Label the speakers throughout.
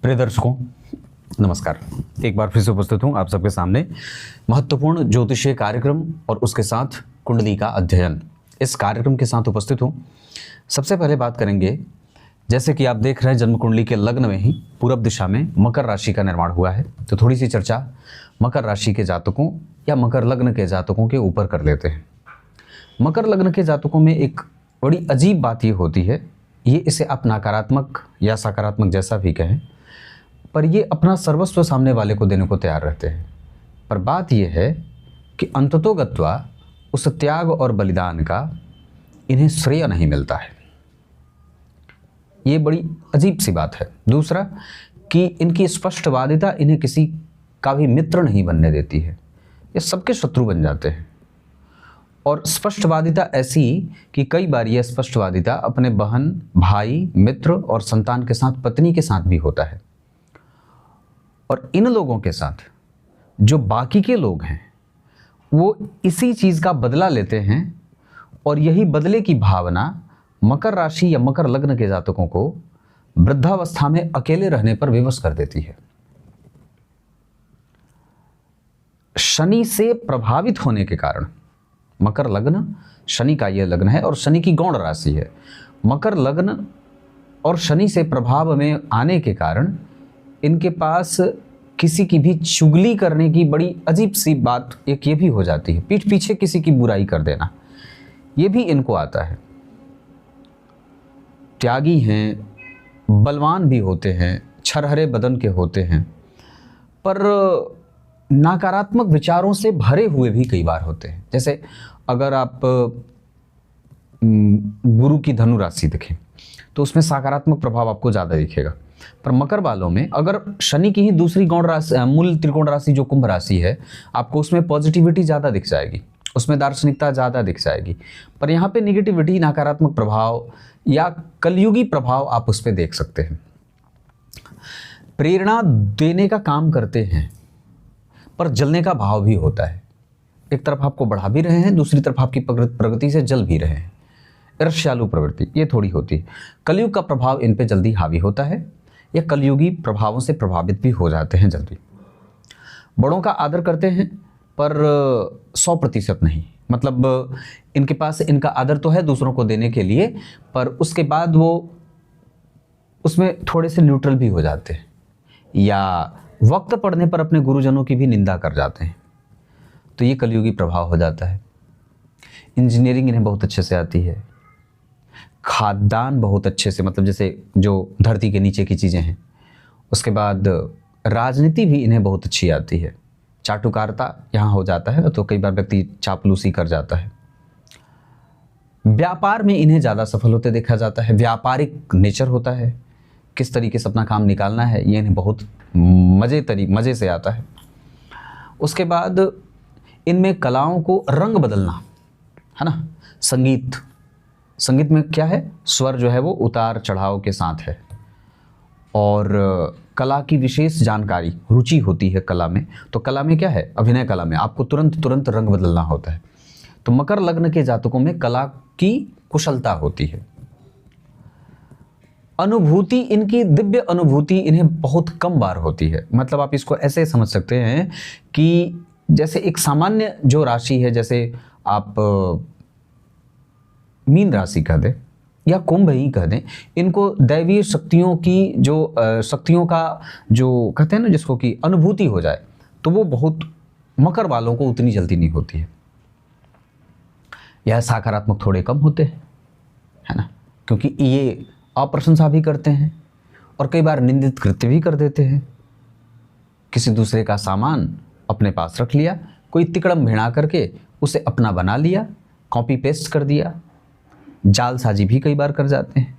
Speaker 1: प्रिय दर्शकों नमस्कार। एक बार फिर से उपस्थित हूँ आप सबके सामने महत्वपूर्ण ज्योतिषीय कार्यक्रम और उसके साथ कुंडली का अध्ययन। इस कार्यक्रम के साथ उपस्थित हूँ। सबसे पहले बात करेंगे, जैसे कि आप देख रहे हैं जन्म कुंडली के लग्न में ही पूरब दिशा में मकर राशि का निर्माण हुआ है, तो थोड़ी सी चर्चा मकर राशि के जातकों या मकर लग्न के जातकों के ऊपर कर लेते हैं। मकर लग्न के जातकों में एक बड़ी अजीब बात ये होती है, ये इसे आप नकारात्मक या सकारात्मक जैसा भी कहें, पर ये अपना सर्वस्व सामने वाले को देने को तैयार रहते हैं। पर बात यह है कि अंततोगत्वा उस त्याग और बलिदान का इन्हें श्रेय नहीं मिलता है। ये बड़ी अजीब सी बात है। दूसरा कि इनकी स्पष्टवादिता इन्हें किसी का भी मित्र नहीं बनने देती है, ये सबके शत्रु बन जाते हैं। और स्पष्टवादिता ऐसी कि कई बार यह स्पष्टवादिता अपने बहन, भाई, मित्र और संतान के साथ, पत्नी के साथ भी होता है। और इन लोगों के साथ जो बाकी के लोग हैं वो इसी चीज़ का बदला लेते हैं, और यही बदले की भावना मकर राशि या मकर लग्न के जातकों को वृद्धावस्था में अकेले रहने पर विवश कर देती है। शनि से प्रभावित होने के कारण, मकर लग्न शनि का यह लग्न है और शनि की गौण राशि है। मकर लग्न और शनि से प्रभाव में आने के कारण इनके पास किसी की भी चुगली करने की बड़ी अजीब सी बात एक ये भी हो जाती है। पीठ पीछे किसी की बुराई कर देना, ये भी इनको आता है। त्यागी हैं, बलवान भी होते हैं, छरहरे बदन के होते हैं, पर नकारात्मक विचारों से भरे हुए भी कई बार होते हैं। जैसे अगर आप गुरु की धनु राशि देखें तो उसमें सकारात्मक प्रभाव आपको ज़्यादा दिखेगा। पर मकर वालों में अगर शनि की ही दूसरी गौण राशि, मूल त्रिकोण राशि जो कुंभ राशि है, आपको उसमें पॉजिटिविटी ज़्यादा दिख जाएगी, उसमें दार्शनिकता ज़्यादा दिख जाएगी। पर यहाँ पे निगेटिविटी, नकारात्मक प्रभाव या कलयुगी प्रभाव आप उस पर देख सकते हैं। प्रेरणा देने का काम करते हैं पर जलने का भाव भी होता है। एक तरफ आपको बढ़ा भी रहे हैं, दूसरी तरफ आपकी प्रगति से जल भी रहे हैं। ईर्ष्यालु प्रवृत्ति ये थोड़ी होती है। कलयुग का प्रभाव इन पे जल्दी हावी होता है, या कलयुगी प्रभावों से प्रभावित भी हो जाते हैं जल्दी। बड़ों का आदर करते हैं पर 100% नहीं, मतलब इनके पास इनका आदर तो है दूसरों को देने के लिए, पर उसके बाद वो उसमें थोड़े से न्यूट्रल भी हो जाते हैं, या वक्त पड़ने पर अपने गुरुजनों की भी निंदा कर जाते हैं। तो ये कलयुगी प्रभाव हो जाता है। इंजीनियरिंग इन्हें बहुत अच्छे से आती है, खाद्यान्न बहुत अच्छे से, मतलब जैसे जो धरती के नीचे की चीज़ें हैं। उसके बाद राजनीति भी इन्हें बहुत अच्छी आती है। चाटुकारिता यहाँ हो जाता है तो कई बार व्यक्ति चापलूसी कर जाता है। व्यापार में इन्हें ज़्यादा सफल होते देखा जाता है। व्यापारिक नेचर होता है, किस तरीके से अपना काम निकालना है ये इन्हें बहुत मज़े से आता है। उसके बाद इनमें कलाओं को रंग बदलना है ना। संगीत में क्या है, स्वर जो है वो उतार चढ़ाव के साथ है, और कला की विशेष जानकारी, रुचि होती है कला में। तो कला में क्या है, अभिनय कला में आपको तुरंत रंग बदलना होता है। तो मकर लग्न के जातकों में कला की कुशलता होती है। अनुभूति, इनकी दिव्य अनुभूति इन्हें बहुत कम बार होती है। मतलब आप इसको ऐसे समझ सकते हैं कि जैसे एक सामान्य जो राशि है, जैसे आप मीन राशि कह दें या कुंभ ही कह दें, इनको दैवीय शक्तियों की जो शक्तियों का जो कहते हैं ना, जिसको कि अनुभूति हो जाए, तो वो बहुत मकर वालों को उतनी जल्दी नहीं होती है। यह सकारात्मक थोड़े कम होते हैं, है ना, क्योंकि ये अप्रशंसा भी करते हैं और कई बार निंदित कृत्य भी कर देते हैं। किसी दूसरे का सामान अपने पास रख लिया, कोई तिकड़म भिड़ा करके उसे अपना बना लिया, कॉपी पेस्ट कर दिया। जालसाजी भी कई बार कर जाते हैं,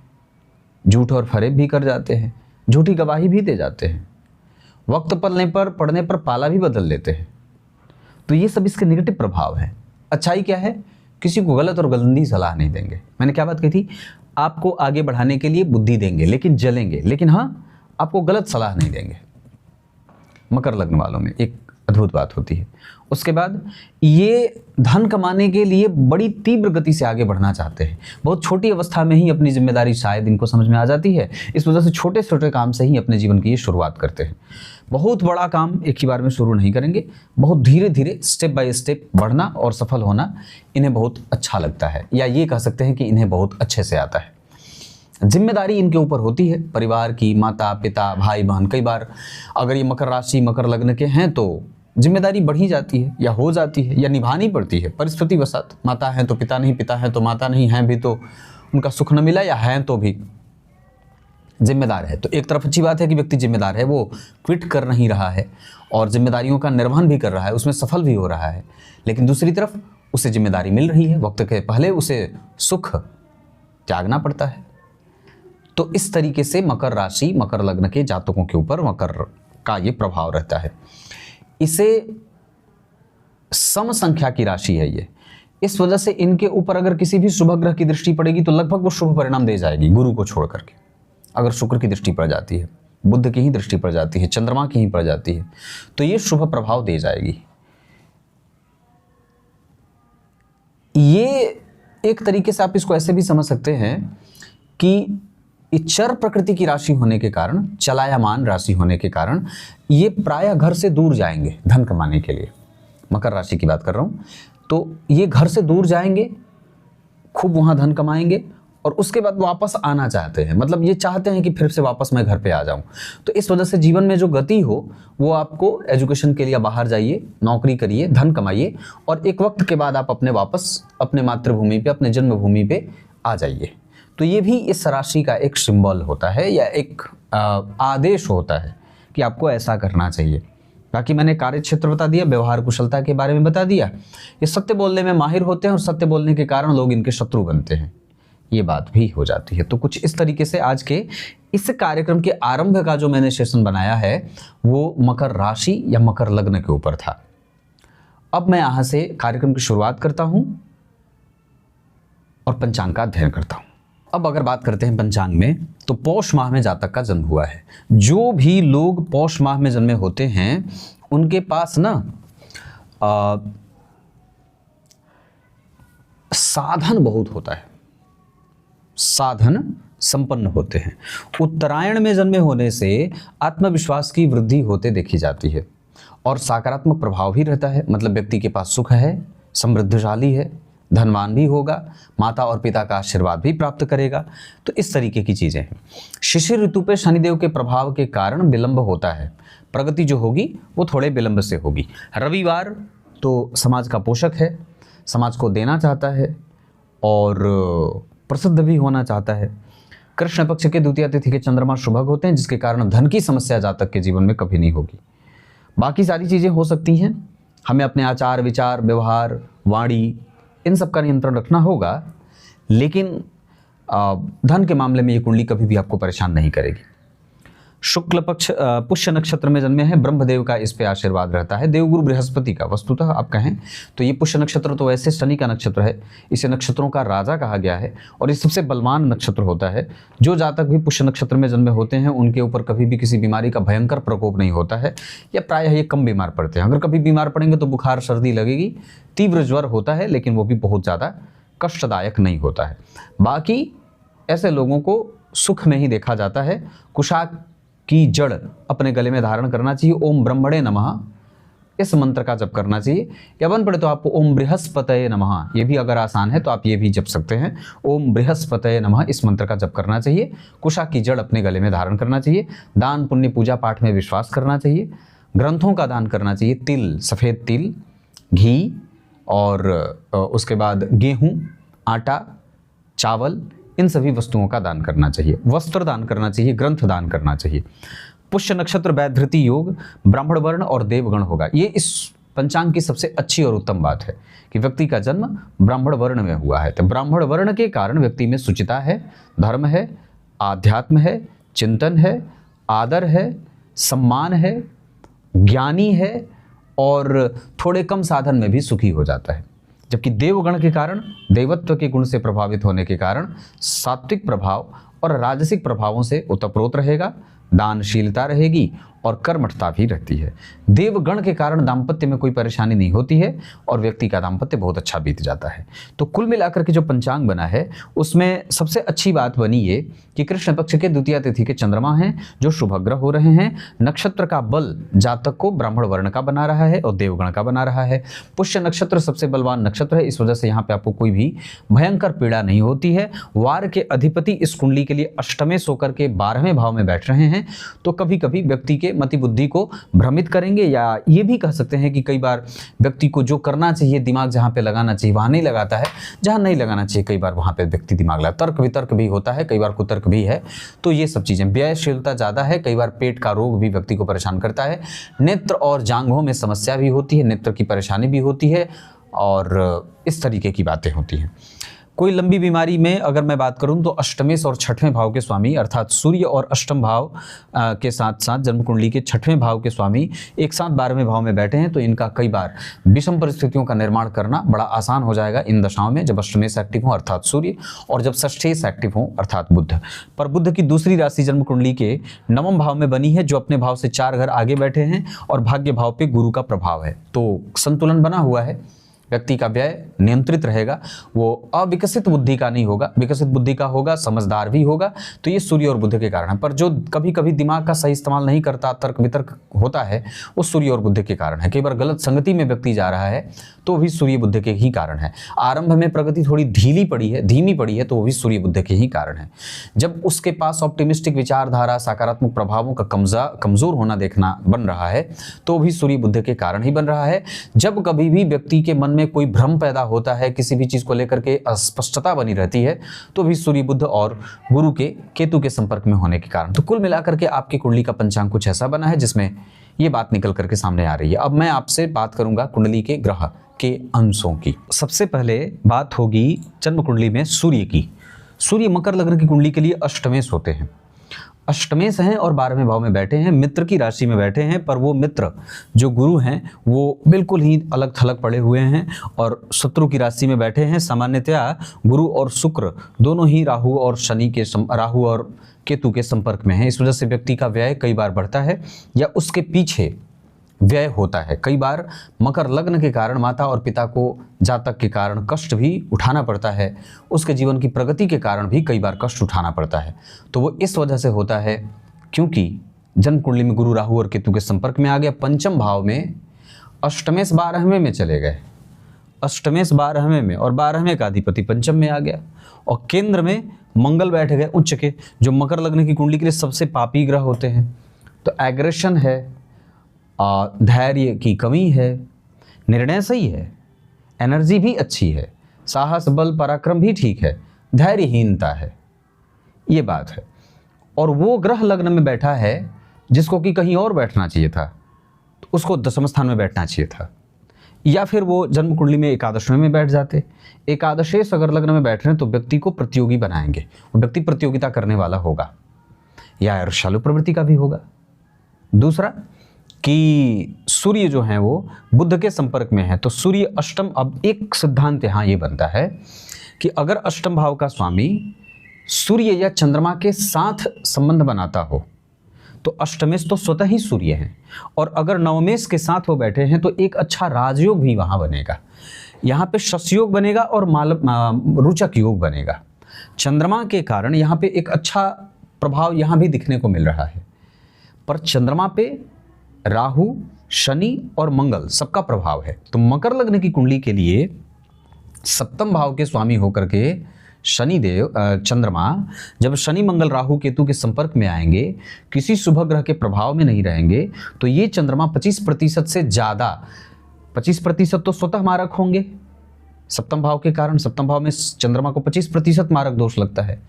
Speaker 1: झूठ और फरेब भी कर जाते हैं, झूठी गवाही भी दे जाते हैं, वक्त पड़ने पर पाला भी बदल लेते हैं। तो ये सब इसके नेगेटिव प्रभाव हैं। अच्छाई क्या है, किसी को गलत और गंदी सलाह नहीं देंगे। मैंने क्या बात कही थी, आपको आगे बढ़ाने के लिए बुद्धि देंगे, लेकिन जलेंगे, लेकिन हाँ आपको गलत सलाह नहीं देंगे। मकर लग्न वालों में एक अद्भुत बात होती है। उसके बाद ये धन कमाने के लिए बड़ी तीव्र गति से आगे बढ़ना चाहते हैं। बहुत छोटी अवस्था में ही अपनी जिम्मेदारी शायद इनको समझ में आ जाती है, इस वजह से छोटे छोटे काम से ही अपने जीवन की ये शुरुआत करते हैं। बहुत बड़ा काम एक ही बार में शुरू नहीं करेंगे, बहुत धीरे धीरे स्टेप बाय स्टेप बढ़ना और सफल होना इन्हें बहुत अच्छा लगता है, या ये कह सकते हैं कि इन्हें बहुत अच्छे से आता है। जिम्मेदारी इनके ऊपर होती है परिवार की, माता पिता भाई बहन। कई बार अगर ये मकर राशि मकर लग्न के हैं तो जिम्मेदारी बढ़ ही जाती है या हो जाती है या निभानी पड़ती है परिस्थिति वसात। माता हैं तो पिता नहीं, पिता हैं तो माता नहीं, हैं भी तो उनका सुख न मिला, या हैं तो भी जिम्मेदार है। तो एक तरफ अच्छी बात है कि व्यक्ति जिम्मेदार है, वो क्विट कर नहीं रहा है और जिम्मेदारियों का निर्वहन भी कर रहा है, उसमें सफल भी हो रहा है। लेकिन दूसरी तरफ उसे जिम्मेदारी मिल रही है, वक्त के पहले उसे सुख त्यागना पड़ता है। तो इस तरीके से मकर राशि मकर लग्न के जातकों के ऊपर मकर का ये प्रभाव रहता है। इसे सम संख्या की राशि है ये, इस वजह से इनके ऊपर अगर किसी भी शुभ ग्रह की दृष्टि पड़ेगी तो लगभग वो शुभ परिणाम दे जाएगी, गुरु को छोड़ करके। अगर शुक्र की दृष्टि पड़ जाती है, बुध की ही दृष्टि पड़ जाती है, चंद्रमा की ही पड़ जाती है, तो ये शुभ प्रभाव दे जाएगी। ये एक तरीके से आप इसको ऐसे भी समझ सकते हैं कि चर प्रकृति की राशि होने के कारण, चलायमान राशि होने के कारण ये प्रायः घर से दूर जाएंगे धन कमाने के लिए। मकर राशि की बात कर रहा हूं, तो ये घर से दूर जाएंगे, खूब वहां धन कमाएंगे और उसके बाद वापस आना चाहते हैं। मतलब ये चाहते हैं कि फिर से वापस मैं घर पे आ जाऊं। तो इस वजह से जीवन में जो गति हो वो आपको एजुकेशन के लिए बाहर जाइए, नौकरी करिए, धन कमाइए और एक वक्त के बाद आप वापस अपने मातृभूमि पे, अपने जन्मभूमि पे आ जाइए। तो ये भी इस राशि का एक सिंबल होता है या एक आदेश होता है कि आपको ऐसा करना चाहिए। बाकी मैंने कार्य क्षेत्र बता दिया, व्यवहार कुशलता के बारे में बता दिया। ये सत्य बोलने में माहिर होते हैं और सत्य बोलने के कारण लोग इनके शत्रु बनते हैं, ये बात भी हो जाती है। तो कुछ इस तरीके से आज के इस कार्यक्रम के आरंभ का जो मैंने सेशन बनाया है वो मकर राशि या मकर लग्न के ऊपर था। अब मैं यहाँ से कार्यक्रम की शुरुआत करता हूँ और पंचांग का अध्ययन करता हूँ। अब अगर बात करते हैं पंचांग में, तो पौष माह में जातक का जन्म हुआ है। जो भी लोग पौष माह में जन्मे होते हैं उनके पास ना साधन बहुत होता है, साधन संपन्न होते हैं। उत्तरायण में जन्मे होने से आत्मविश्वास की वृद्धि होते देखी जाती है और सकारात्मक प्रभाव भी रहता है। मतलब व्यक्ति के पास सुख है, समृद्धशाली है, धनवान भी होगा, माता और पिता का आशीर्वाद भी प्राप्त करेगा। तो इस तरीके की चीज़ें हैं। शिशिर ऋतु पे शनिदेव के प्रभाव के कारण विलंब होता है, प्रगति जो होगी वो थोड़े विलंब से होगी। रविवार तो समाज का पोषक है, समाज को देना चाहता है और प्रसिद्ध भी होना चाहता है। कृष्ण पक्ष के द्वितीय तिथि के चंद्रमा शुभग होते हैं, जिसके कारण धन की समस्या जातक के जीवन में कभी नहीं होगी। बाकी सारी चीज़ें हो सकती हैं, हमें अपने आचार विचार व्यवहार वाणी इन सब का नियंत्रण रखना होगा, लेकिन धन के मामले में ये कुंडली कभी भी आपको परेशान नहीं करेगी। शुक्ल पक्ष पुष्य नक्षत्र में जन्मे हैं, ब्रह्मदेव का इस पे आशीर्वाद रहता है, देवगुरु बृहस्पति का। वस्तुतः आप कहें तो ये पुष्य नक्षत्र तो वैसे शनि का नक्षत्र है, इसे नक्षत्रों का राजा कहा गया है और ये सबसे बलवान नक्षत्र होता है। जो जातक भी पुष्य नक्षत्र में जन्मे होते हैं उनके ऊपर कभी भी किसी बीमारी का भयंकर प्रकोप नहीं होता है, या प्रायः ये कम बीमार पड़ते हैं। अगर कभी बीमार पड़ेंगे तो बुखार सर्दी लगेगी, तीव्र ज्वर होता है, लेकिन वो भी बहुत ज़्यादा कष्टदायक नहीं होता है। बाकी ऐसे लोगों को सुख में ही देखा जाता है। कुशाक की जड़ अपने गले में धारण करना चाहिए। ओम ब्रह्मणे नमः इस मंत्र का जप करना चाहिए, या बन पड़े तो आपको ओम बृहस्पतये नमः, ये भी अगर आसान है तो आप ये भी जप सकते हैं। ओम बृहस्पतये नमः इस मंत्र का जप करना चाहिए। कुशा की जड़ अपने गले में धारण करना चाहिए। दान पुण्य पूजा पाठ में विश्वास करना चाहिए। ग्रंथों का दान करना चाहिए, तिल, सफ़ेद तिल, घी और उसके बाद गेहूँ, आटा, चावल, इन सभी वस्तुओं का दान करना चाहिए। वस्त्र दान करना चाहिए, ग्रंथ दान करना चाहिए। पुष्य नक्षत्र वैधृति योग, ब्राह्मण वर्ण और देवगण होगा। ये इस पंचांग की सबसे अच्छी और उत्तम बात है कि व्यक्ति का जन्म ब्राह्मण वर्ण में हुआ है। तो ब्राह्मण वर्ण के कारण व्यक्ति में सुचिता है, धर्म है, आध्यात्म है, चिंतन है, आदर है, सम्मान है, ज्ञानी है और थोड़े कम साधन में भी सुखी हो जाता है। जबकि देवगण के कारण, देवत्व के गुण से प्रभावित होने के कारण सात्विक प्रभाव और राजसिक प्रभावों से ओतप्रोत रहेगा, दानशीलता रहेगी और कर्मठता भी रहती है। देवगण के कारण दाम्पत्य में कोई परेशानी नहीं होती है और व्यक्ति का दाम्पत्य बहुत अच्छा बीत जाता है। तो कुल मिलाकर के जो पंचांग बना है उसमें सबसे अच्छी बात बनी ये कि कृष्ण पक्ष के द्वितीय तिथि के चंद्रमा हैं जो शुभग्रह हो रहे हैं। नक्षत्र का बल जातक को ब्राह्मण वर्ण का बना रहा है और देवगण का बना रहा है। पुष्य नक्षत्र सबसे बलवान नक्षत्र है, इस वजह से यहाँ पे आपको कोई भी भयंकर पीड़ा नहीं होती है। वार के अधिपति इस कुंडली के लिए अष्टमेश होकर के 12वें भाव में बैठ रहे हैं, तो कभी कभी व्यक्ति के मति बुद्धि को भ्रमित करेंगे, या ये भी कह सकते हैं कि कई बार व्यक्ति को जो करना चाहिए दिमाग जहाँ पे लगाना चाहिए वहाँ नहीं लगाता है, जहाँ नहीं लगाना चाहिए कई बार वहाँ पे व्यक्ति दिमाग लगाता है। तर्क वितर्क भी होता है, कई बार कुतर्क भी है। तो ये सब चीज़ें, व्ययशीलता ज़्यादा है, कई बार पेट का रोग भी व्यक्ति को परेशान करता है। नेत्र और जांघों में समस्या भी होती है, नेत्र की परेशानी भी होती है और इस तरीके की बातें होती हैं। कोई लंबी बीमारी में अगर मैं बात करूं तो अष्टमेश और छठवें भाव के स्वामी अर्थात सूर्य और अष्टम भाव के साथ साथ जन्म कुंडली के छठवें भाव के स्वामी एक साथ 12वें भाव में बैठे हैं, तो इनका कई बार विषम परिस्थितियों का निर्माण करना बड़ा आसान हो जाएगा इन दशाओं में, जब अष्टमेश एक्टिव हो अर्थात सूर्य और जब षष्ठेश एक्टिव हो अर्थात बुध। पर बुध की दूसरी राशि जन्म कुंडली के 9वें भाव में बनी है जो अपने भाव से 4 घर आगे बैठे हैं और भाग्य भाव पे गुरु का प्रभाव है, तो संतुलन बना हुआ है। व्यक्ति का व्यय नियंत्रित रहेगा, वो अविकसित बुद्धि का नहीं होगा, विकसित बुद्धि का होगा, समझदार भी होगा। तो ये सूर्य और बुध के कारण है। पर जो कभी कभी दिमाग का सही इस्तेमाल नहीं करता, तर्क वितर्क होता है, वो सूर्य और बुध के कारण है। कई बार गलत संगति में व्यक्ति जा रहा है तो भी सूर्य बुध के ही कारण है। आरंभ में प्रगति थोड़ी धीमी पड़ी है तो वो भी सूर्य बुध के ही कारण है। जब उसके पास ऑप्टिमिस्टिक विचारधारा, सकारात्मक प्रभावों का कमजोर होना देखना बन रहा है तो भी सूर्य बुध के कारण ही बन रहा है। जब कभी भी व्यक्ति के मन में कोई भ्रम पैदा होता है, किसी भी चीज को लेकर के अस्पष्टता बनी रहती है, तो भी सूर्य बुध और गुरु के केतु के संपर्क में होने के कारण। तो कुल मिलाकर के आपकी कुंडली का पंचांग कुछ ऐसा बना है जिसमें ये बात निकल करके सामने आ रही है। अब मैं आपसे बात करूंगा कुंडली के ग्रह के अंशों की। सबसे पहले बात होगी जन्म कुंडली में सूर्य की। सूर्य मकर लग्न की कुंडली के लिए अष्टमेश होते हैं, अष्टमेश हैं और 12वें भाव में बैठे हैं, मित्र की राशि में बैठे हैं। पर वो मित्र जो गुरु हैं वो बिल्कुल ही अलग थलग पड़े हुए हैं और शत्रु की राशि में बैठे हैं। सामान्यतया गुरु और शुक्र दोनों ही राहु और केतु के संपर्क में हैं। इस वजह से व्यक्ति का व्यय कई बार बढ़ता है या उसके पीछे व्यय होता है। कई बार मकर लग्न के कारण माता और पिता को जातक के कारण कष्ट भी उठाना पड़ता है, उसके जीवन की प्रगति के कारण भी कई बार कष्ट उठाना पड़ता है। तो वो इस वजह से होता है क्योंकि जन्म कुंडली में गुरु राहु और केतु के संपर्क में आ गया। पंचम भाव में अष्टमेश 12वें में चले गए, अष्टमेश 12वें में और 12वें का अधिपति पंचम में आ गया और केंद्र में मंगल बैठ गए उच्च के, जो मकर लग्न की कुंडली के लिए सबसे पापी ग्रह होते हैं। तो एग्रेशन है, धैर्य की कमी है, निर्णय सही है, एनर्जी भी अच्छी है, साहस बल पराक्रम भी ठीक है, धैर्यहीनता है, ये बात है। और वो ग्रह लग्न में बैठा है जिसको कि कहीं और बैठना चाहिए था, तो उसको 10वें स्थान में बैठना चाहिए था, या फिर वो जन्म कुंडली में एकादशवें में बैठ जाते। एकादशेश अगर लग्न में बैठ रहे हैं तो व्यक्ति को प्रतियोगी बनाएंगे, वो व्यक्ति प्रतियोगिता करने वाला होगा या ईर्ष्यालु प्रवृत्ति का भी होगा। दूसरा कि सूर्य जो है वो बुध के संपर्क में है, तो सूर्य अष्टम, अब एक सिद्धांत यहाँ ये बनता है कि अगर अष्टम भाव का स्वामी सूर्य या चंद्रमा के साथ संबंध बनाता हो तो अष्टमेश तो स्वतः ही सूर्य है, और अगर नवमेश के साथ वो बैठे हैं तो एक अच्छा राजयोग भी वहाँ बनेगा। यहाँ पे शश योग बनेगा और रुचक योग बनेगा। चंद्रमा के कारण यहाँ पे एक अच्छा प्रभाव यहाँ भी दिखने को मिल रहा है। पर चंद्रमा पे राहु, शनि और मंगल सबका प्रभाव है। तो मकर लग्न की कुंडली के लिए सप्तम भाव के स्वामी होकर के शनिदेव चंद्रमा जब शनि मंगल राहु केतु के संपर्क में आएंगे, किसी शुभ ग्रह के प्रभाव में नहीं रहेंगे, तो ये चंद्रमा 25% से ज़्यादा, 25% तो स्वतः मारक होंगे। सप्तम भाव के कारण, सप्तम भाव में चंद्रमा को 25% मारक दोष लगता है।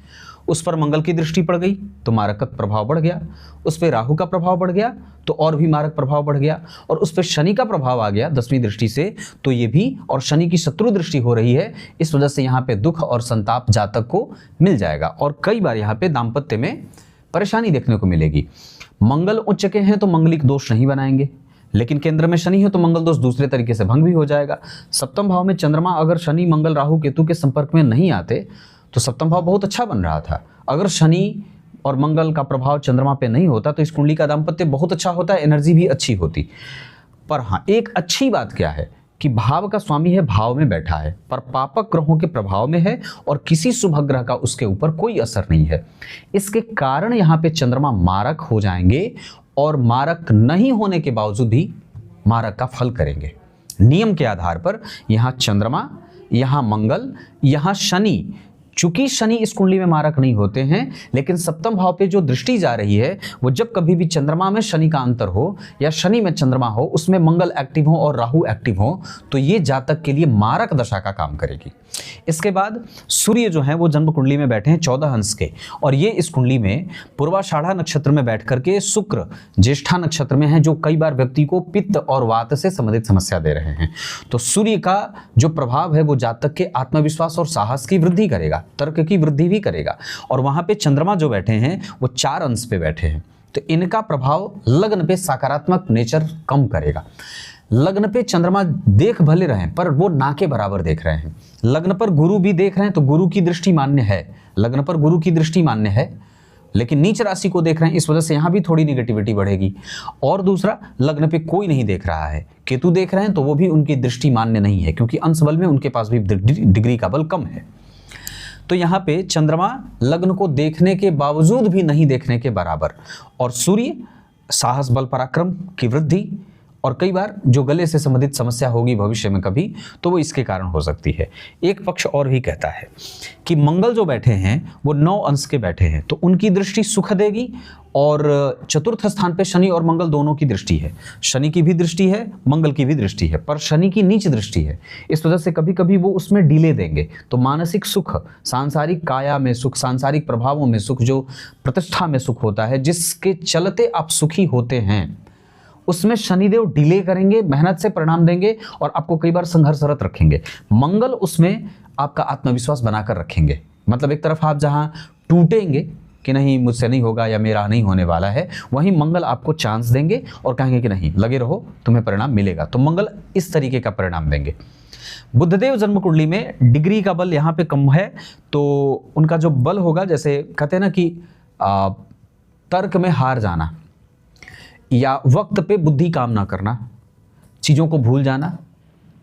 Speaker 1: उस पर मंगल की दृष्टि पड़ गई तो मारकत प्रभाव बढ़ गया, उस पर राहु का प्रभाव बढ़ गया तो और भी मारक प्रभाव बढ़ गया, और उस पर शनि का प्रभाव आ गया 10वीं दृष्टि से, तो ये भी, और शनि की शत्रु दृष्टि हो रही है। इस वजह से यहाँ पे दुख और संताप जातक को मिल जाएगा और कई बार यहाँ पे दाम्पत्य में परेशानी देखने को मिलेगी। मंगल उच्च के हैं तो मंगलिक दोष नहीं बनाएंगे, लेकिन केंद्र में शनि हो तो मंगल दोष दूसरे तरीके से भंग भी हो जाएगा। सप्तम भाव में चंद्रमा अगर शनि मंगल राहु केतु के संपर्क में नहीं आते तो सप्तम भाव बहुत अच्छा बन रहा था। अगर शनि और मंगल का प्रभाव चंद्रमा पे नहीं होता तो इस कुंडली का दाम्पत्य बहुत अच्छा होता है, एनर्जी भी अच्छी होती। पर हाँ, एक अच्छी बात क्या है कि भाव का स्वामी है, भाव में बैठा है, पर पापक ग्रहों के प्रभाव में है और किसी शुभ ग्रह का उसके ऊपर कोई असर नहीं है। इसके कारण यहाँ पे चंद्रमा मारक हो जाएंगे और मारक नहीं होने के बावजूद भी मारक का फल करेंगे। नियम के आधार पर यहाँ चंद्रमा, यहाँ मंगल, यहाँ शनि, चूंकि शनि इस कुंडली में मारक नहीं होते हैं, लेकिन सप्तम भाव पे जो दृष्टि जा रही है वो जब कभी भी चंद्रमा में शनि का अंतर हो या शनि में चंद्रमा हो, उसमें मंगल एक्टिव हो और राहु एक्टिव हो, तो ये जातक के लिए मारक दशा का काम करेगी। इसके बाद सूर्य जो है वो जन्म कुंडली में बैठे हैं 14 अंश के, और ये इस कुंडली में पूर्वाषाढ़ा नक्षत्र में बैठ करके शुक्र ज्येष्ठा नक्षत्र में है, जो कई बार व्यक्ति को पित्त और वात से संबंधित समस्या दे रहे हैं। तो सूर्य का जो प्रभाव है वो जातक के आत्मविश्वास और साहस की वृद्धि करेगा, तर्क की वृद्धि भी करेगा। और वहां पे चंद्रमा जो बैठे हैं वो 4 अंश पे बैठे हैं, तो इनका प्रभाव लग्न पे सकारात्मक नेचर कम करेगा। लग्न पे चंद्रमा देख भले रहे पर वो ना के बराबर देख रहे हैं। लग्न पर गुरु भी देख रहे हैं तो गुरु की दृष्टि मान्य है, लग्न पर गुरु की दृष्टि मान्य है, लेकिन नीच राशि को देख रहे हैं, इस वजह से यहां भी थोड़ी निगेटिविटी बढ़ेगी। और दूसरा, लग्न पे कोई नहीं देख रहा है, केतु देख रहे हैं तो वो भी उनकी दृष्टि मान्य नहीं है, क्योंकि अंश बल में उनके पास भी डिग्री का बल कम है। तो यहाँ पे चंद्रमा लग्न को देखने के बावजूद भी नहीं देखने के बराबर, और सूर्य साहस बल पराक्रम की वृद्धि, और कई बार जो गले से संबंधित समस्या होगी भविष्य में कभी, तो वो इसके कारण हो सकती है। एक पक्ष और भी कहता है कि मंगल जो बैठे हैं वो 9 अंश के बैठे हैं, तो उनकी दृष्टि सुख देगी, और चतुर्थ स्थान पे शनि और मंगल दोनों की दृष्टि है। शनि की भी दृष्टि है, मंगल की भी दृष्टि है, पर शनि की नीच दृष्टि है, इस वजह से कभी कभी वो उसमें डिले देंगे। तो मानसिक सुख, सांसारिक काया में सुख, सांसारिक प्रभावों में सुख, जो प्रतिष्ठा में सुख होता है, जिसके चलते आप सुखी होते हैं, उसमें शनिदेव डिले करेंगे, मेहनत से परिणाम देंगे और आपको कई बार संघर्षरत रखेंगे। मंगल उसमें आपका आत्मविश्वास बनाकर रखेंगे। मतलब एक तरफ आप जहां टूटेंगे कि नहीं मुझसे नहीं होगा या मेरा नहीं होने वाला है, वहीं मंगल आपको चांस देंगे और कहेंगे कि नहीं, लगे रहो, तुम्हें परिणाम मिलेगा। तो मंगल इस तरीके का परिणाम देंगे। बुधदेव जन्म कुंडली में डिग्री का बल यहाँ पे कम है, तो उनका जो बल होगा, जैसे कहते हैं ना कि तर्क में हार जाना या वक्त पे बुद्धि काम ना करना, चीज़ों को भूल जाना,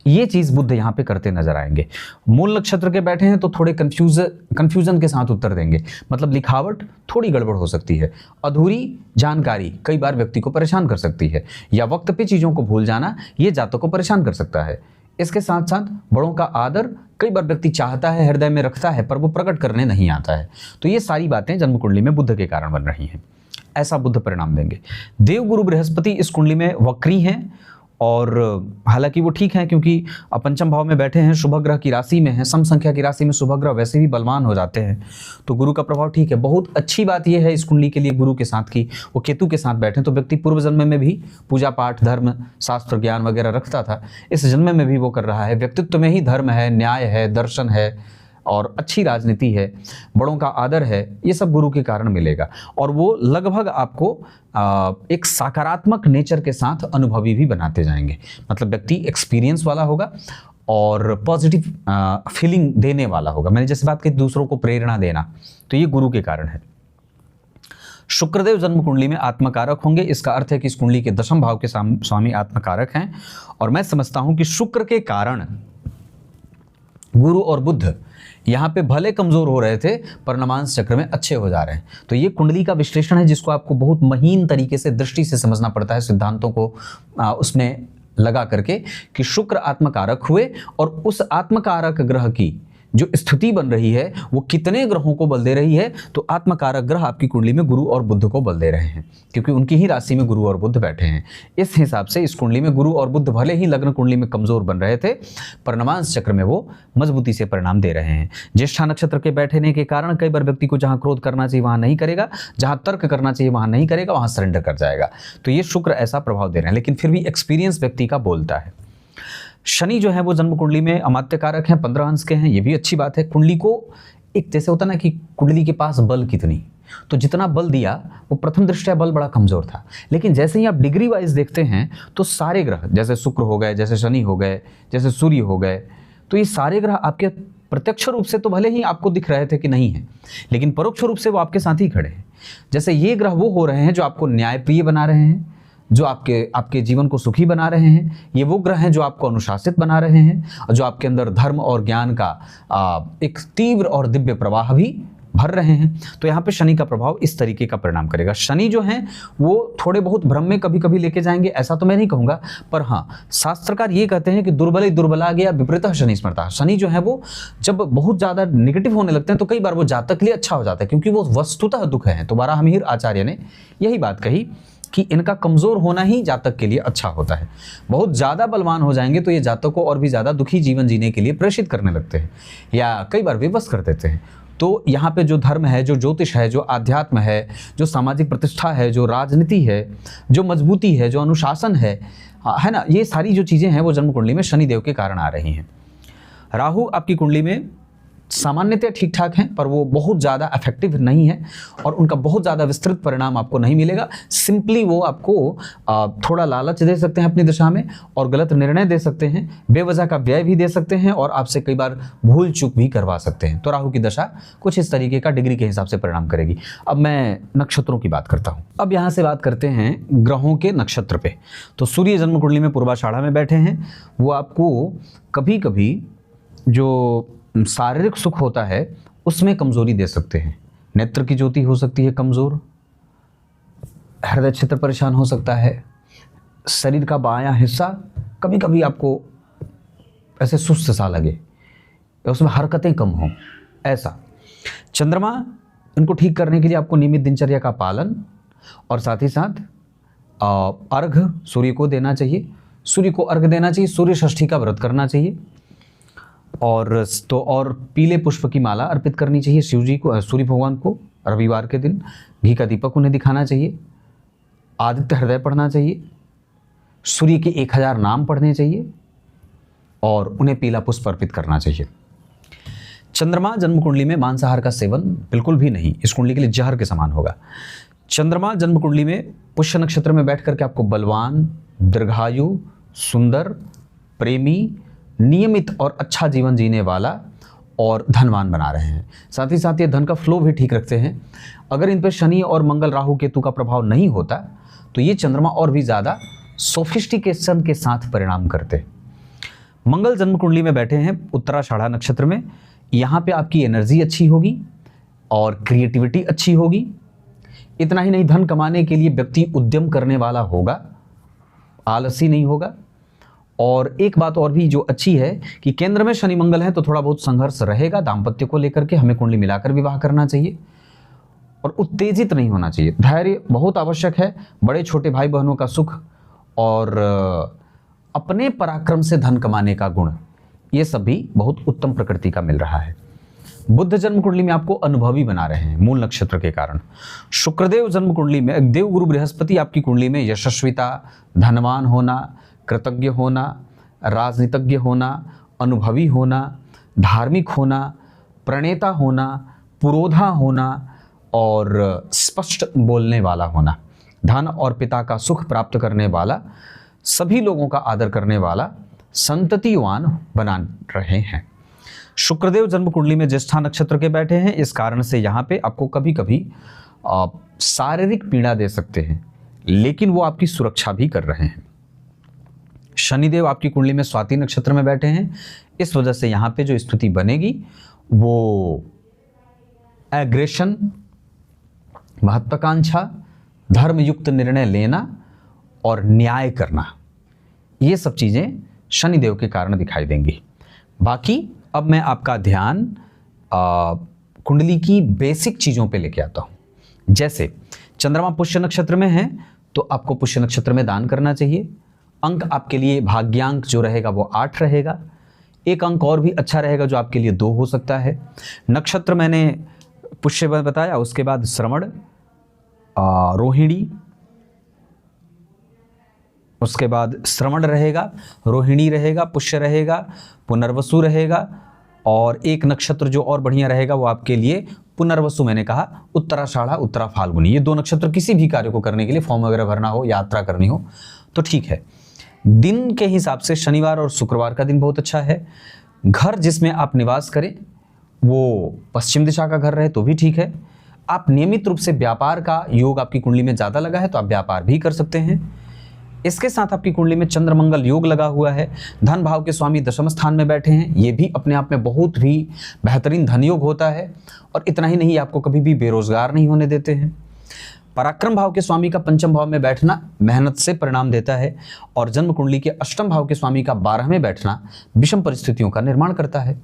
Speaker 1: ये चीज़ बुध यहाँ पे करते नजर आएंगे। मूल नक्षत्र के बैठे हैं तो थोड़े कंफ्यूजन के साथ उत्तर देंगे, मतलब लिखावट थोड़ी गड़बड़ हो सकती है, अधूरी जानकारी कई बार व्यक्ति को परेशान कर सकती है, या वक्त पे चीज़ों को भूल जाना ये जातक को परेशान कर सकता है। इसके साथ साथ बड़ों का आदर कई बार व्यक्ति चाहता है, हृदय में रखता है, पर वो प्रकट करने नहीं आता है। तो ये सारी बातें जन्म कुंडली में बुध के कारण बन रही हैं, ऐसा बुध परिणाम देंगे। देवगुरु बृहस्पति इस कुंडली में वक्री हैं, और हालांकि वो ठीक है क्योंकि पंचम भाव में बैठे हैं, शुभ ग्रह की राशि में है, सम संख्या की राशि में शुभ ग्रह वैसे भी बलवान हो जाते हैं, तो गुरु का प्रभाव ठीक है। बहुत अच्छी बात यह है इस कुंडली के लिए गुरु के साथ की वो केतु के साथ बैठे, तो व्यक्ति पूर्व जन्म में भी पूजा पाठ, धर्म शास्त्र ज्ञान वगैरह रखता था, इस जन्म में भी वो कर रहा है। व्यक्तित्व में ही धर्म है, न्याय है, दर्शन है और अच्छी राजनीति है, बड़ों का आदर है, ये सब गुरु के कारण मिलेगा। और वो लगभग आपको एक सकारात्मक नेचर के साथ अनुभवी भी बनाते जाएंगे, मतलब व्यक्ति एक्सपीरियंस वाला होगा और पॉजिटिव फीलिंग देने वाला होगा। मैंने जैसे बात की दूसरों को प्रेरणा देना, तो ये गुरु के कारण है। शुक्रदेव जन्म कुंडली में आत्मकारक होंगे, इसका अर्थ है कि इस कुंडली के 10वें भाव के स्वामी आत्मकारक हैं, और मैं समझता हूं कि शुक्र के कारण गुरु और बुध यहाँ पे भले कमजोर हो रहे थे पर नमांस चक्र में अच्छे हो जा रहे हैं। तो ये कुंडली का विश्लेषण है जिसको आपको बहुत महीन तरीके से दृष्टि से समझना पड़ता है, सिद्धांतों को उसमें लगा करके कि शुक्र आत्मकारक हुए और उस आत्मकारक ग्रह की जो स्थिति बन रही है वो कितने ग्रहों को बल दे रही है। तो आत्मकारक ग्रह आपकी कुंडली में गुरु और बुध को बल दे रहे हैं, क्योंकि उनकी ही राशि में गुरु और बुध बैठे हैं। इस हिसाब से इस कुंडली में गुरु और बुध भले ही लग्न कुंडली में कमजोर बन रहे थे, पर नमांस चक्र में वो मजबूती से परिणाम दे रहे हैं। ज्येष्ठा नक्षत्र के बैठने के कारण कई बार व्यक्ति को जहां क्रोध करना चाहिए वहां नहीं करेगा, जहां तर्क करना चाहिए वहां नहीं करेगा, वहां सरेंडर कर जाएगा। तो ये शुक्र ऐसा प्रभाव दे रहे हैं, लेकिन फिर भी एक्सपीरियंस व्यक्ति का बोलता है। शनि जो है वो जन्म कुंडली में अमात्य कारक हैं, 15 अंश के हैं, ये भी अच्छी बात है। कुंडली को एक जैसे होता ना कि कुंडली के पास बल कितनी, तो जितना बल दिया वो प्रथम दृष्टया बल बड़ा कमजोर था, लेकिन जैसे ही आप डिग्री वाइज देखते हैं तो सारे ग्रह, जैसे शुक्र हो गए, जैसे शनि हो गए, जैसे सूर्य हो गए, तो ये सारे ग्रह आपके प्रत्यक्ष रूप से तो भले ही आपको दिख रहे थे कि नहीं है, लेकिन परोक्ष रूप से वो आपके साथ ही खड़े हैं। जैसे ये ग्रह वो हो रहे हैं जो आपको न्यायप्रिय बना रहे हैं, जो आपके जीवन को सुखी बना रहे हैं। ये वो ग्रह हैं जो आपको अनुशासित बना रहे हैं, और जो आपके अंदर धर्म और ज्ञान का एक तीव्र और दिव्य प्रवाह भी भर रहे हैं। तो यहाँ पे शनि का प्रभाव इस तरीके का परिणाम करेगा। शनि जो है वो थोड़े बहुत भ्रम में कभी कभी लेके जाएंगे, ऐसा तो मैं नहीं कहूँगा, पर हाँ शास्त्रकार ये कहते हैं कि दुर्बल दुर्बला गया विपरीतः शनि स्मृता। शनि जो है वो जब बहुत ज़्यादा निगेटिव होने लगते हैं तो कई बार वो जातक के लिए अच्छा हो जाता है, क्योंकि वो वस्तुतः दुख है। तो वराहमिहिर आचार्य ने यही बात कही कि इनका कमज़ोर होना ही जातक के लिए अच्छा होता है। बहुत ज़्यादा बलवान हो जाएंगे तो ये जातक को और भी ज़्यादा दुखी जीवन जीने के लिए प्रेषित करने लगते हैं, या कई बार विवश कर देते हैं। तो यहाँ पे जो धर्म है, जो ज्योतिष है, जो आध्यात्म है, जो सामाजिक प्रतिष्ठा है, जो राजनीति है, जो मजबूती है, जो अनुशासन है ना, ये सारी जो चीज़ें हैं वो जन्म कुंडली में शनिदेव के कारण आ रही हैं। राहु आपकी कुंडली में सामान्यतः ठीक ठाक हैं, पर वो बहुत ज़्यादा इफेक्टिव नहीं है और उनका बहुत ज़्यादा विस्तृत परिणाम आपको नहीं मिलेगा। सिंपली वो आपको थोड़ा लालच दे सकते हैं अपनी दशा में, और गलत निर्णय दे सकते हैं, बेवजह का व्यय भी दे सकते हैं, और आपसे कई बार भूल चूक भी करवा सकते हैं। तो राहु की दशा कुछ इस तरीके का डिग्री के हिसाब से परिणाम करेगी। अब मैं नक्षत्रों की बात करता हूँ। अब यहाँ से बात करते हैं ग्रहों के नक्षत्र पे। तो सूर्य जन्म कुंडली में पूर्वाषाढ़ा में बैठे हैं। वो आपको कभी कभी जो शारीरिक सुख होता है उसमें कमजोरी दे सकते हैं। नेत्र की ज्योति हो सकती है कमजोर, हृदय क्षेत्र परेशान हो सकता है, शरीर का बायां हिस्सा कभी कभी आपको ऐसे सुस्त सा लगे, उसमें हरकतें कम हों, ऐसा। चंद्रमा, इनको ठीक करने के लिए आपको नियमित दिनचर्या का पालन और साथ ही साथ अर्घ सूर्य को देना चाहिए। सूर्य को अर्घ देना चाहिए, सूर्य षष्ठी का व्रत करना चाहिए, और पीले पुष्प की माला अर्पित करनी चाहिए शिव जी को, सूर्य भगवान को। रविवार के दिन घी का दीपक उन्हें दिखाना चाहिए, आदित्य हृदय पढ़ना चाहिए, सूर्य के 1000 नाम पढ़ने चाहिए, और उन्हें पीला पुष्प अर्पित करना चाहिए। चंद्रमा जन्म कुंडली में मांसाहार का सेवन बिल्कुल भी नहीं, इस कुंडली के लिए जहर के समान होगा। चंद्रमा जन्म कुंडली में पुष्य नक्षत्र में बैठ करके आपको बलवान, दीर्घायु, सुंदर, प्रेमी, नियमित और अच्छा जीवन जीने वाला और धनवान बना रहे हैं। साथ ही साथ ये धन का फ्लो भी ठीक रखते हैं। अगर इन पर शनि और मंगल, राहु, केतु का प्रभाव नहीं होता तो ये चंद्रमा और भी ज़्यादा सोफिस्टिकेशन के साथ परिणाम करते। मंगल जन्म कुंडली में बैठे हैं उत्तराषाढ़ा नक्षत्र में। यहाँ पे आपकी एनर्जी अच्छी होगी और क्रिएटिविटी अच्छी होगी। इतना ही नहीं, धन कमाने के लिए व्यक्ति उद्यम करने वाला होगा, आलसी नहीं होगा। और एक बात और भी जो अच्छी है कि केंद्र में शनि मंगल है तो थोड़ा बहुत संघर्ष रहेगा दाम्पत्य को लेकर के। हमें कुंडली मिलाकर विवाह करना चाहिए और उत्तेजित नहीं होना चाहिए। धैर्य बहुत आवश्यक है। बड़े छोटे भाई बहनों का सुख और अपने पराक्रम से धन कमाने का गुण, ये सब भी बहुत उत्तम प्रकृति का मिल रहा है। बुध जन्म कुंडली में आपको अनुभवी बना रहे हैं मूल नक्षत्र के कारण। शुक्रदेव जन्म कुंडली में, देव गुरु बृहस्पति आपकी कुंडली में यशस्विता, धनवान होना, कृतज्ञ होना, राजनीतिज्ञ होना, अनुभवी होना, धार्मिक होना, प्रणेता होना, पुरोधा होना और स्पष्ट बोलने वाला होना, धन और पिता का सुख प्राप्त करने वाला, सभी लोगों का आदर करने वाला, संततिवान बना रहे हैं। शुक्रदेव जन्म कुंडली में ज्येष्ठा नक्षत्र के बैठे हैं। इस कारण से यहाँ पे आपको कभी कभी शारीरिक पीड़ा दे सकते हैं, लेकिन वो आपकी सुरक्षा भी कर रहे हैं। शनिदेव आपकी कुंडली में स्वाति नक्षत्र में बैठे हैं। इस वजह से यहाँ पे जो स्थिति बनेगी वो एग्रेशन, महत्वाकांक्षा, धर्मयुक्त निर्णय लेना और न्याय करना, ये सब चीज़ें शनिदेव के कारण दिखाई देंगी। बाकी अब मैं आपका ध्यान कुंडली की बेसिक चीज़ों पे लेके आता हूँ। जैसे चंद्रमा पुष्य नक्षत्र में है तो आपको पुष्य नक्षत्र में दान करना चाहिए। अंक आपके लिए भाग्यांक जो रहेगा वो 8 रहेगा। एक अंक और भी अच्छा रहेगा जो आपके लिए 2 हो सकता है। नक्षत्र मैंने पुष्य बताया, उसके बाद श्रवण, रोहिणी, उसके बाद श्रवण रहेगा, रोहिणी रहेगा, पुष्य रहेगा, पुनर्वसु रहेगा, और एक नक्षत्र जो और बढ़िया रहेगा वो आपके लिए पुनर्वसु, मैंने कहा उत्तराषाढ़ा, उत्तरा फाल्गुनी। ये 2 नक्षत्र किसी भी कार्य को करने के लिए, फॉर्म वगैरह भरना हो, यात्रा करनी हो तो ठीक है। दिन के हिसाब से शनिवार और शुक्रवार का दिन बहुत अच्छा है। घर जिसमें आप निवास करें वो पश्चिम दिशा का घर रहे तो भी ठीक है। आप नियमित रूप से व्यापार का योग आपकी कुंडली में ज़्यादा लगा है तो आप व्यापार भी कर सकते हैं। इसके साथ आपकी कुंडली में चंद्र मंगल योग लगा हुआ है, धन भाव के स्वामी दशम स्थान में बैठे हैं, ये भी अपने आप में बहुत ही बेहतरीन धन योग होता है। और इतना ही नहीं, आपको कभी भी बेरोजगार नहीं होने देते हैं। पराक्रम भाव के स्वामी का पंचम भाव में बैठना मेहनत से परिणाम देता है और जन्म कुंडली के अष्टम भाव के स्वामी का 12 में बैठना विषम परिस्थितियों का निर्माण करता है।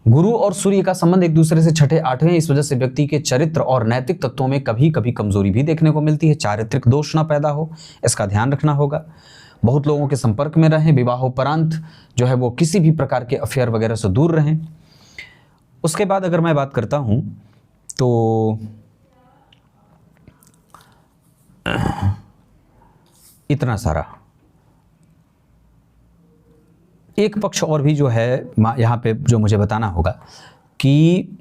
Speaker 1: गुरु और सूर्य का संबंध एक दूसरे से छठे आठवें, इस वजह से व्यक्ति के चरित्र और नैतिक तत्वों में कभी कभी कमजोरी भी देखने को मिलती है। चारित्रिक दोष ना पैदा हो, इसका ध्यान रखना होगा। बहुत लोगों के संपर्क में रहें, विवाहोपरांत जो है वो किसी भी प्रकार के अफेयर वगैरह से दूर रहें। उसके बाद अगर मैं बात करता हूं तो इतना सारा एक पक्ष और भी जो है यहाँ पे जो मुझे बताना होगा कि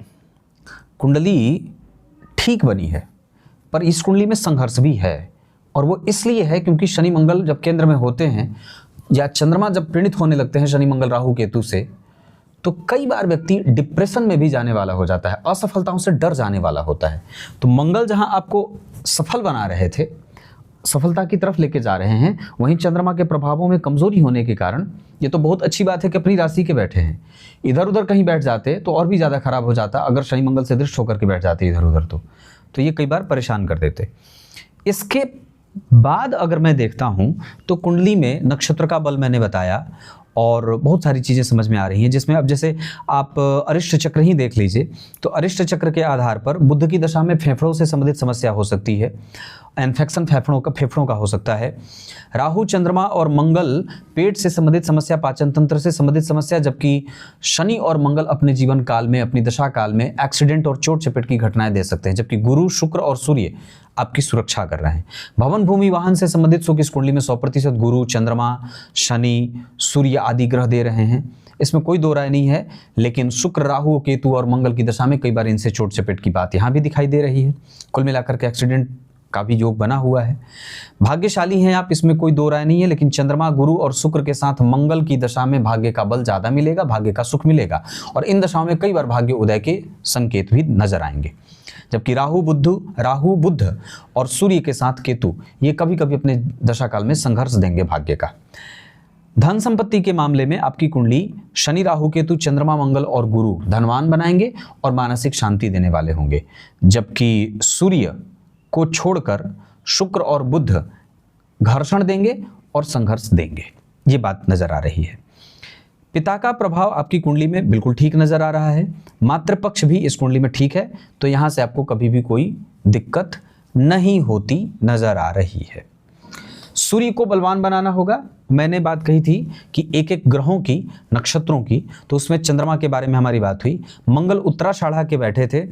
Speaker 1: कुंडली ठीक बनी है पर इस कुंडली में संघर्ष भी है। और वो इसलिए है क्योंकि शनि मंगल जब केंद्र में होते हैं या चंद्रमा जब पीड़ित होने लगते हैं शनि मंगल राहु केतु से, तो कई बार व्यक्ति डिप्रेशन में भी जाने वाला हो जाता है, असफलताओं से डर जाने वाला होता है। तो मंगल जहाँ आपको सफल बना रहे थे, सफलता की तरफ लेके जा रहे हैं, वहीं चंद्रमा के प्रभावों में कमजोरी होने के कारण ये तो बहुत अच्छी बात है कि अपनी राशि के बैठे हैं। इधर उधर कहीं बैठ जाते तो और भी ज़्यादा खराब हो जाता, अगर शनि मंगल से दृष्ट होकर के बैठ जाते इधर उधर तो ये कई बार परेशान कर देते। इसके बाद अगर मैं देखता हूँ तो कुंडली में नक्षत्र का बल मैंने बताया और बहुत सारी चीज़ें समझ में आ रही हैं, जिसमें अब जैसे आप अरिष्ट चक्र ही देख लीजिए तो अरिष्ट चक्र के आधार पर बुध की दशा में फेफड़ों से संबंधित समस्या हो सकती है, इन्फेक्शन फेफड़ों का हो सकता है। राहु चंद्रमा और मंगल पेट से संबंधित समस्या, पाचन तंत्र से संबंधित समस्या, जबकि शनि और मंगल अपने जीवन काल में, अपनी दशा काल में एक्सीडेंट और चोट चपेट की घटनाएं दे सकते हैं, जबकि गुरु शुक्र और सूर्य आपकी सुरक्षा कर रहे हैं। भवन भूमि वाहन से संबंधित सुख इस कुंडली में 100% गुरु चंद्रमा शनि सूर्य आदि ग्रह दे रहे हैं, इसमें कोई दो राय नहीं है। लेकिन शुक्र राहु केतु और मंगल की दशा में कई बार इनसे चोट चपेट की बात यहाँ भी दिखाई दे रही है। कुल मिलाकर के एक्सीडेंट का भी योग बना हुआ है। भाग्यशाली हैं आप, इसमें कोई दो राय नहीं है, लेकिन चंद्रमा गुरु और शुक्र के साथ मंगल की दशा में भाग्य का बल ज्यादा मिलेगा, भाग्य का सुख मिलेगा और इन दशाओं में कई बार भाग्य उदय के संकेत भी नजर आएंगे। जबकि राहु बुध और सूर्य के साथ केतु ये कभी कभी अपने दशा काल में संघर्ष देंगे भाग्य का। धन संपत्ति के मामले में आपकी कुंडली शनि राहु केतु चंद्रमा मंगल और गुरु धनवान बनाएंगे और मानसिक शांति देने वाले होंगे, जबकि सूर्य को छोड़कर शुक्र और बुध घर्षण देंगे और संघर्ष देंगे। ये बात नजर आ रही है। पिता का प्रभाव आपकी कुंडली में बिल्कुल ठीक नजर आ रहा है, मातृपक्ष भी इस कुंडली में ठीक है, तो यहां से आपको कभी भी कोई दिक्कत नहीं होती नजर आ रही है। सूर्य को बलवान बनाना होगा। मैंने बात कही थी कि एक एक ग्रहों की, नक्षत्रों की, तो उसमें चंद्रमा के बारे में हमारी बात हुई। मंगल उत्तराषाढ़ा के बैठे थे,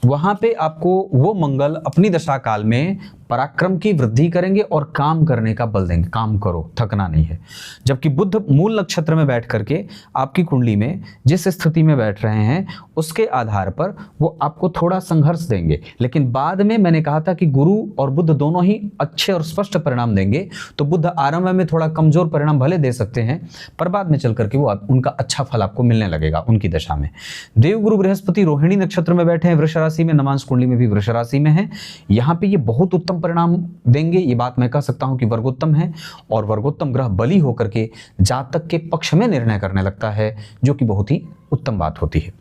Speaker 1: वहां पे आपको वो मंगल अपनी दशा काल में पराक्रम की वृद्धि करेंगे और काम करने का बल देंगे, काम करो, थकना नहीं है। जबकि बुध मूल नक्षत्र में बैठ करके आपकी कुंडली में जिस स्थिति में बैठ रहे हैं उसके आधार पर वो आपको थोड़ा संघर्ष देंगे, लेकिन बाद में मैंने कहा था कि गुरु और बुध दोनों ही अच्छे और स्पष्ट परिणाम देंगे। तो बुध आरंभ में थोड़ा कमजोर परिणाम भले दे सकते हैं, पर बाद में चल करके वो उनका अच्छा फल आपको मिलने लगेगा उनकी दशा में। देवगुरु बृहस्पति रोहिणी नक्षत्र में बैठे हैं, वृष राशि में, नवांश कुंडली में भी वृष राशि में है। यहाँ पे ये बहुत उत्तम परिणाम देंगे, ये बात मैं कह सकता हूं कि वर्गोत्तम है। और वर्गोत्तम ग्रह बली होकर के जातक के पक्ष में निर्णय करने लगता है, जो कि बहुत ही उत्तम बात होती है।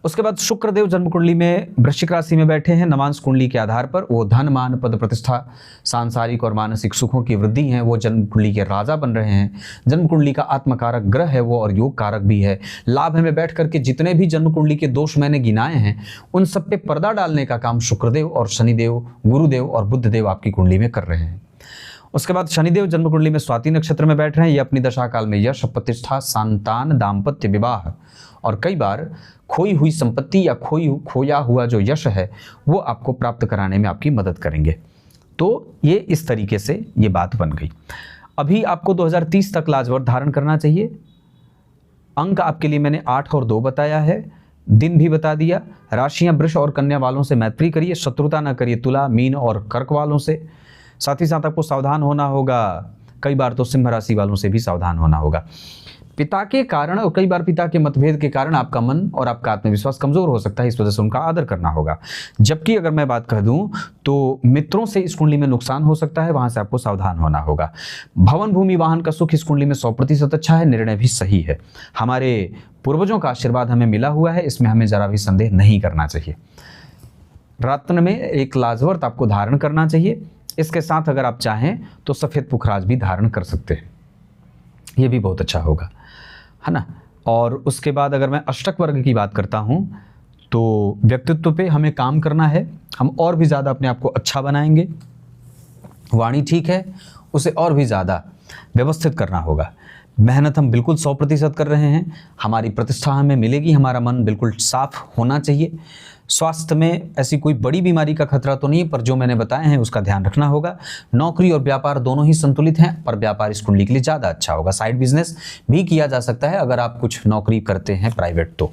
Speaker 1: उसके बाद शुक्रदेव जन्म कुंडली में वृश्चिक राशि में बैठे हैं, नवांश कुंडली के आधार पर वो धन मान पद प्रतिष्ठा सांसारिक और मानसिक सुखों की वृद्धि है, वो जन्म कुंडली के राजा बन रहे हैं। जन्म कुंडली का आत्मकारक ग्रह है वो और योग कारक भी है। लाभ में बैठ करके जितने भी जन्म कुंडली के दोष मैंने गिनाए हैं उन सब पे पर्दा डालने का काम शुक्रदेव और शनिदेव, गुरुदेव और बुधदेव आपकी कुंडली में कर रहे हैं। उसके बाद शनिदेव जन्म कुंडली में स्वाति नक्षत्र में बैठ रहे हैं। ये अपनी दशा काल में यश, प्रतिष्ठा, संतान, दाम्पत्य, विवाह और कई बार खोई हुई संपत्ति या खोया हुआ जो यश है वो आपको प्राप्त कराने में आपकी मदद करेंगे। तो ये इस तरीके से ये बात बन गई। अभी आपको 2030 तक लाजवर धारण करना चाहिए। अंक आपके लिए मैंने 8 और 2 बताया है, दिन भी बता दिया। राशियां वृष और कन्या वालों से मैत्री करिए, शत्रुता ना करिए तुला, मीन और कर्क वालों से। साथ ही साथ आपको सावधान होना होगा, कई बार तो सिंह राशि वालों से भी सावधान होना होगा। पिता के कारण और कई बार पिता के मतभेद के कारण आपका मन और आपका आत्मविश्वास कमजोर हो सकता है, इस वजह से उनका आदर करना होगा। जबकि अगर मैं बात कर दूं तो मित्रों से इस कुंडली में नुकसान हो सकता है, वहां से आपको सावधान होना होगा। भवन भूमि वाहन का सुख इस कुंडली में 100% अच्छा है, निर्णय भी सही है। हमारे पूर्वजों का आशीर्वाद हमें मिला हुआ है, इसमें हमें जरा भी संदेह नहीं करना चाहिए। रत्न में एक लाजवर्त आपको धारण करना चाहिए। इसके साथ अगर आप चाहें तो सफेद पुखराज भी धारण कर सकते हैं, ये भी बहुत अच्छा होगा, है ना। और उसके बाद अगर मैं अष्टक वर्ग की बात करता हूं तो व्यक्तित्व पे हमें काम करना है, हम और भी ज़्यादा अपने आप को अच्छा बनाएंगे। वाणी ठीक है, उसे और भी ज़्यादा व्यवस्थित करना होगा। मेहनत हम बिल्कुल 100% कर रहे हैं, हमारी प्रतिष्ठा हमें मिलेगी, हमारा मन बिल्कुल साफ होना चाहिए। स्वास्थ्य में ऐसी कोई बड़ी बीमारी का खतरा तो नहीं है, पर जो मैंने बताए हैं उसका ध्यान रखना होगा। नौकरी और व्यापार दोनों ही संतुलित हैं, पर व्यापार इस कुंडली के लिए ज़्यादा अच्छा होगा। साइड बिजनेस भी किया जा सकता है अगर आप कुछ नौकरी करते हैं प्राइवेट तो।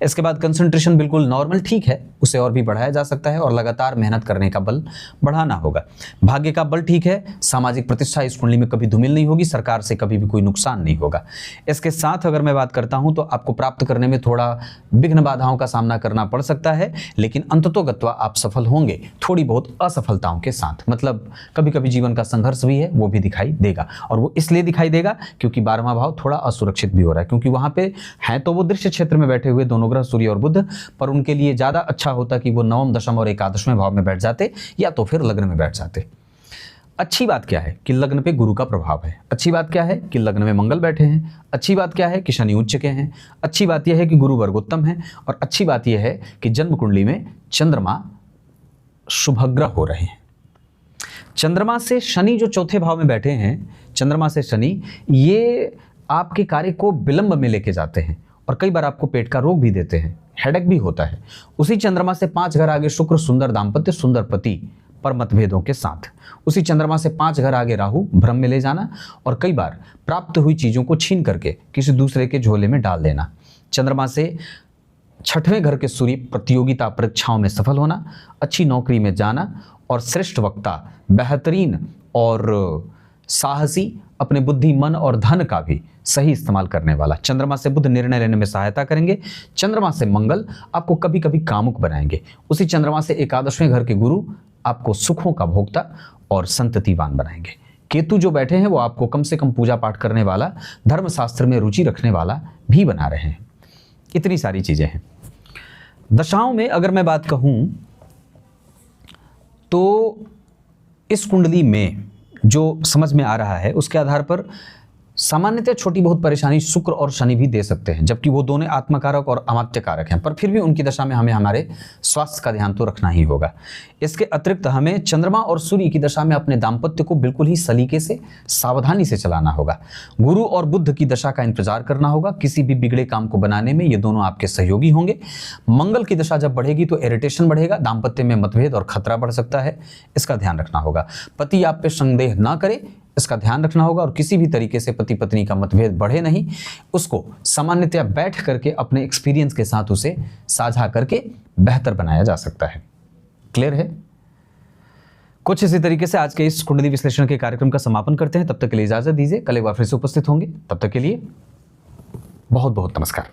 Speaker 1: इसके बाद कंसंट्रेशन बिल्कुल नॉर्मल ठीक है, उसे और भी बढ़ाया जा सकता है और लगातार मेहनत करने का बल बढ़ाना होगा। भाग्य का बल ठीक है, सामाजिक प्रतिष्ठा इस कुंडली में कभी धूमिल नहीं होगी, सरकार से कभी भी कोई नुकसान नहीं होगा। इसके साथ अगर मैं बात करता हूं तो आपको प्राप्त करने में थोड़ा विघ्न बाधाओं का सामना करना पड़ सकता है, लेकिन अंततोगत्वा आप सफल होंगे, थोड़ी बहुत असफलताओं के साथ। मतलब कभी कभी जीवन का संघर्ष भी है, वो भी दिखाई देगा, और वो इसलिए दिखाई देगा क्योंकि 12वां भाव थोड़ा असुरक्षित भी हो रहा है, क्योंकि वहां पे हैं तो वो दृश्य क्षेत्र में बैठे हुए दोनों ग्रह सूर्य और बुध, पर उनके लिए ज्यादा अच्छा होता कि वो 9, 10 और 11वें भाव में बैठ जाते, या तो फिर लग्न में बैठ जाते। अच्छी बात क्या है कि लग्न पे गुरु का प्रभाव है, अच्छी बात क्या है कि लग्न में मंगल बैठे हैं, अच्छी बात क्या है कि शनि उच्च के हैं, अच्छी बात यह है कि गुरु वर्गोत्तम है, और अच्छी बात यह है कि जन्म कुंडली में चंद्रमा शुभग्रह हो रहे हैं। चंद्रमा से शनि जो चौथे भाव में बैठे हैं, चंद्रमा से शनि, ये आपके कार्य को विलंब में लेके जाते हैं और कई बार आपको पेट का रोग भी देते हैं, हेडेक भी होता है। उसी चंद्रमा से 5 घर आगे शुक्र, सुंदर दाम्पत्य, सुंदर पति, पर मतभेदों के साथ। उसी चंद्रमा से 5 घर आगे राहु, भ्रम में ले जाना, और कई बार प्राप्त हुई चीजों को छीन करके किसी दूसरे के झोले में डाल देना। चंद्रमा से 6वें घर के सूर्य, प्रतियोगिता परीक्षाओं में सफल होना, अच्छी नौकरी में जाना, और श्रेष्ठ वक्ता, बेहतरीन और साहसी, अपने बुद्धि, मन और धन का भी सही इस्तेमाल करने वाला। चंद्रमा से बुध निर्णय लेने में सहायता करेंगे। चंद्रमा से मंगल आपको कभी कभी कामुक बनाएंगे। उसी चंद्रमा से 11वें घर के गुरु आपको सुखों का भोक्ता और संततिवान बनाएंगे। केतु जो बैठे हैं वो आपको कम से कम पूजा पाठ करने वाला, धर्मशास्त्र में रुचि रखने वाला भी बना रहे हैं। इतनी सारी चीजें हैं। दशाओं में अगर मैं बात कहूं तो इस कुंडली में जो समझ में आ रहा है उसके आधार पर सामान्यतः छोटी बहुत परेशानी शुक्र और शनि भी दे सकते हैं, जबकि वो दोनों आत्मकारक और अमात्य कारक हैं, पर फिर भी उनकी दशा में हमें हमारे स्वास्थ्य का ध्यान तो रखना ही होगा। इसके अतिरिक्त हमें चंद्रमा और सूर्य की दशा में अपने दाम्पत्य को बिल्कुल ही सलीके से, सावधानी से चलाना होगा। गुरु और बुध की दशा का इंतजार करना होगा, किसी भी बिगड़े काम को बनाने में ये दोनों आपके सहयोगी होंगे। मंगल की दशा जब बढ़ेगी तो इरिटेशन बढ़ेगा, दाम्पत्य में मतभेद और खतरा बढ़ सकता है, इसका ध्यान रखना होगा। पति आप पे संदेह ना करे, इसका ध्यान रखना होगा, और किसी भी तरीके से पति पत्नी का मतभेद बढ़े नहीं, उसको सामान्यतया बैठ करके अपने एक्सपीरियंस के साथ उसे साझा करके बेहतर बनाया जा सकता है। क्लियर है? कुछ इसी तरीके से आज के इस कुंडली विश्लेषण के कार्यक्रम का समापन करते हैं। तब तक के लिए इजाजत दीजिए, कल एक बार फिर से उपस्थित होंगे। तब तक के लिए बहुत बहुत नमस्कार।